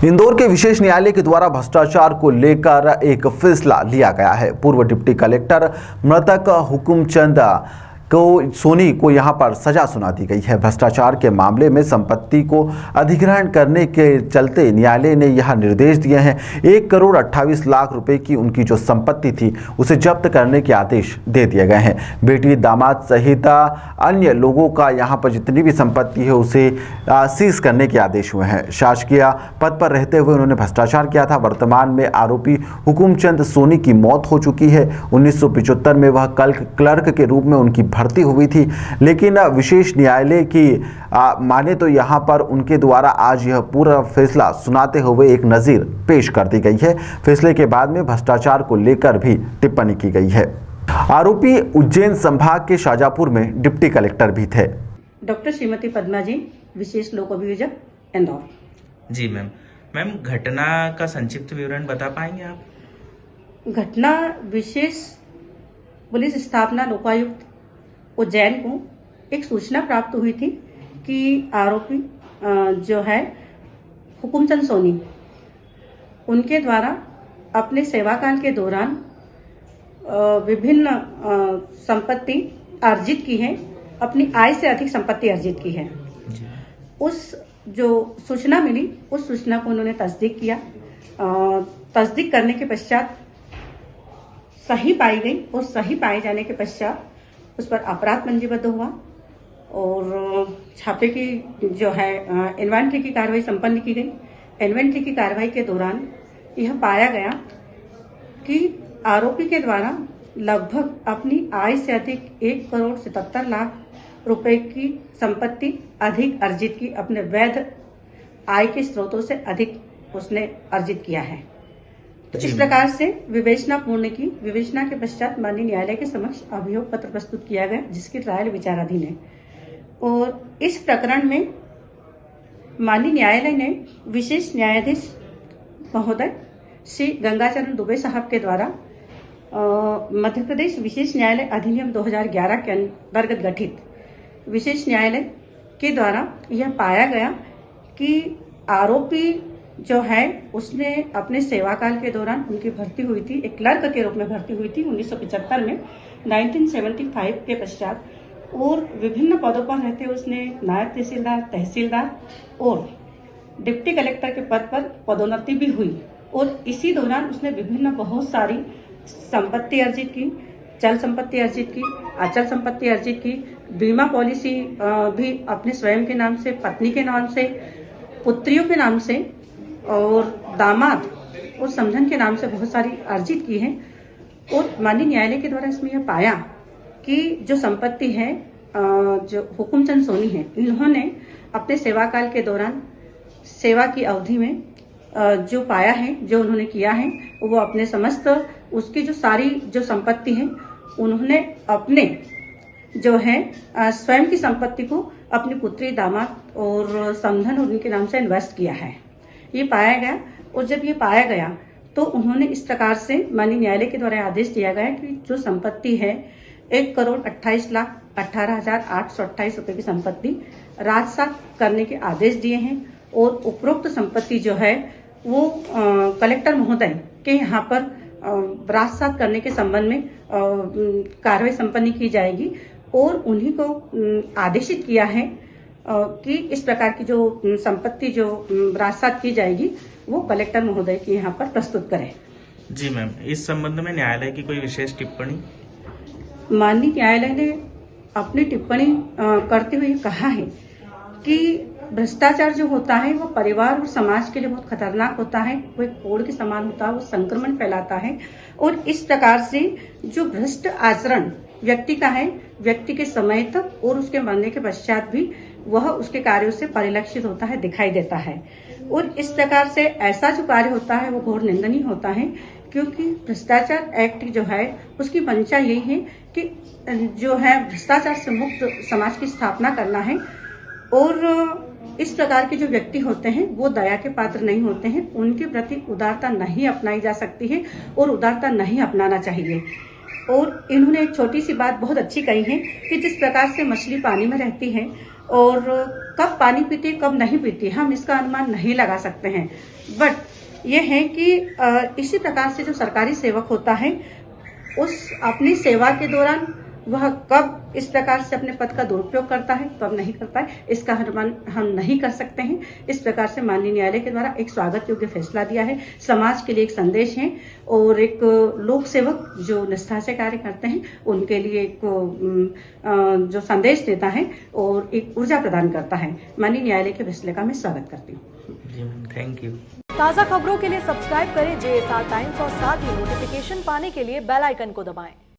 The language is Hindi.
इंदौर के विशेष न्यायालय के द्वारा भ्रष्टाचार को लेकर एक फैसला लिया गया है। पूर्व डिप्टी कलेक्टर मृतक हुकुमचंद सोनी को यहां पर सजा सुना दी गई है। भ्रष्टाचार के मामले में संपत्ति को अधिग्रहण करने के चलते न्यायालय ने यह निर्देश दिए हैं। 1,28,00,000 रुपए की उनकी जो संपत्ति थी उसे जब्त करने के आदेश दे दिए गए हैं। बेटी, दामाद सहित अन्य लोगों का यहां पर जितनी भी संपत्ति है उसे सीज करने के आदेश हुए हैं। शासकीय पद पर रहते हुए उन्होंने भ्रष्टाचार किया था। वर्तमान में आरोपी हुकुमचंद सोनी की मौत हो चुकी है। 1975 में वह क्लर्क के रूप में उनकी भर्ती हुई थी, लेकिन विशेष न्यायालय की माने तो यहां पर उनके द्वारा आज यह पूरा फैसला सुनाते हुए एक नज़ीर पेश कर दी गई है। फैसले के बाद में भ्रष्टाचार को लेकर भी टिप्पणी की गई है। आरोपी उज्जैन संभाग के शाजापुर में डिप्टी कलेक्टर भी थे। डॉक्टर श्रीमती पद्मा जी, विशेष लोक अभियोजक, इंदौर। जी मैम, घटना का संक्षिप्त विवरण बता पाएंगे आप? घटना विशेष पुलिस स्थापना लोकायुक्त उज्जैन को एक सूचना प्राप्त हुई थी कि आरोपी जो है हुकुमचंद सोनी, उनके द्वारा अपने सेवाकाल के दौरान विभिन्न संपत्ति अर्जित की है, अपनी आय से अधिक संपत्ति अर्जित की है। उस जो सूचना मिली उस सूचना को उन्होंने तस्दीक किया। तस्दीक करने के पश्चात सही पाई गई और सही पाए जाने के पश्चात उस पर अपराध पंजीबद्ध हुआ और छापे की जो है इन्वेंट्री की कार्रवाई संपन्न की गई। इन्वेंट्री की कार्रवाई के दौरान यह पाया गया कि आरोपी के द्वारा लगभग अपनी आय से अधिक 1,77,00,000 रुपए की संपत्ति अधिक अर्जित की, अपने वैध आय के स्रोतों से अधिक उसने अर्जित किया है। तो इस प्रकार से विवेचना के पश्चात माननीय न्यायालय के समक्ष अभियोग पत्र प्रस्तुत किया गया, जिसकी ट्रायल विचाराधीन है। और इस प्रकरण में माननीय न्यायालय ने विशेष न्यायाधीश महोदय श्री गंगाचरण दुबे साहब के द्वारा मध्य प्रदेश विशेष न्यायालय अधिनियम 2011 के अंतर्गत गठित विशेष न्यायालय के द्वारा यह पाया गया कि आरोपी जो है उसने अपने सेवाकाल के दौरान, उनकी भर्ती हुई थी, एक क्लर्क के रूप में भर्ती हुई थी 1975 में, 1975 के पश्चात, और विभिन्न पदों पर रहते उसने नायब तहसीलदार, तहसीलदार और डिप्टी कलेक्टर के पद पर पदोन्नति भी हुई। और इसी दौरान उसने विभिन्न बहुत सारी संपत्ति अर्जित की, चल संपत्ति अर्जित की, अचल संपत्ति अर्जित की, बीमा पॉलिसी भी अपने स्वयं के नाम से, पत्नी के नाम से, पुत्रियों के नाम से और दामाद और समधन के नाम से बहुत सारी अर्जित की है। और माननीय न्यायालय के द्वारा इसमें यह पाया कि जो संपत्ति है जो हुकुमचंद सोनी है, इन्होंने अपने सेवाकाल के दौरान, सेवा की अवधि में जो पाया है, जो उन्होंने किया है, वो अपने समस्त उसकी जो सारी जो संपत्ति है उन्होंने अपने जो है स्वयं की संपत्ति को अपनी पुत्री, दामाद और समधन और उनके नाम से इन्वेस्ट किया है। ये पाया गया। और जब ये पाया गया तो उन्होंने इस प्रकार से माननीय न्यायालय के द्वारा आदेश दिया गया कि जो संपत्ति है 1,28,18,828 रुपए की संपत्ति राजसात करने के आदेश दिए हैं। और उपरोक्त संपत्ति जो है वो कलेक्टर महोदय के यहाँ पर राजसात करने के संबंध में कार्रवाई संपन्न की जाएगी। और उन्हीं को आदेशित किया है कि इस प्रकार की जो संपत्ति जो राजसात की जाएगी वो कलेक्टर महोदय के यहाँ पर प्रस्तुत करें। जी मैम, इस संबंध में न्यायालय की कोई विशेष टिप्पणी? माननीय न्यायालय ने अपनी टिप्पणी करते हुए कहा है कि भ्रष्टाचार जो होता है वो परिवार और समाज के लिए बहुत खतरनाक होता है। वो एक कोड़ के समान होता है, वो संक्रमण फैलाता है। और इस प्रकार से जो भ्रष्ट आचरण व्यक्ति का है, व्यक्ति के समय तक और उसके मरने के पश्चात भी वह उसके कार्यों से परिलक्षित होता है, दिखाई देता है। और इस प्रकार से ऐसा जो कार्य होता है वो घोर निंदनीय होता है, क्योंकि भ्रष्टाचार एक्ट जो है उसकी मंशा यही है कि जो है भ्रष्टाचार से मुक्त समाज की स्थापना करना है। और इस प्रकार के जो व्यक्ति होते हैं वो दया के पात्र नहीं होते हैं, उनके प्रति उदारता नहीं अपनाई जा सकती है और उदारता नहीं अपनाना चाहिए। और इन्होंने एक छोटी सी बात बहुत अच्छी कही है कि जिस प्रकार से मछली पानी में रहती है और कब पानी पीती कब नहीं पीती हम इसका अनुमान नहीं लगा सकते हैं। बट ये है कि इसी प्रकार से जो सरकारी सेवक होता है उस अपनी सेवा के दौरान वह कब इस प्रकार से अपने पद का दुरुपयोग करता है कब नहीं करता है इसका अनुमान हम नहीं कर सकते हैं। इस प्रकार से माननीय न्यायालय के द्वारा एक स्वागत योग्य फैसला दिया है। समाज के लिए एक संदेश है और एक लोक सेवक जो निष्ठा से कार्य करते हैं उनके लिए एक जो संदेश देता है और एक ऊर्जा प्रदान करता है। माननीय न्यायालय के फैसले का मैं स्वागत करती हूँ। जी मैम, थैंक यू। ताज़ा खबरों के लिए सब्सक्राइब करें JSR टाइम्स और साथ ही नोटिफिकेशन पाने के लिए बेल आइकन को दबाएं।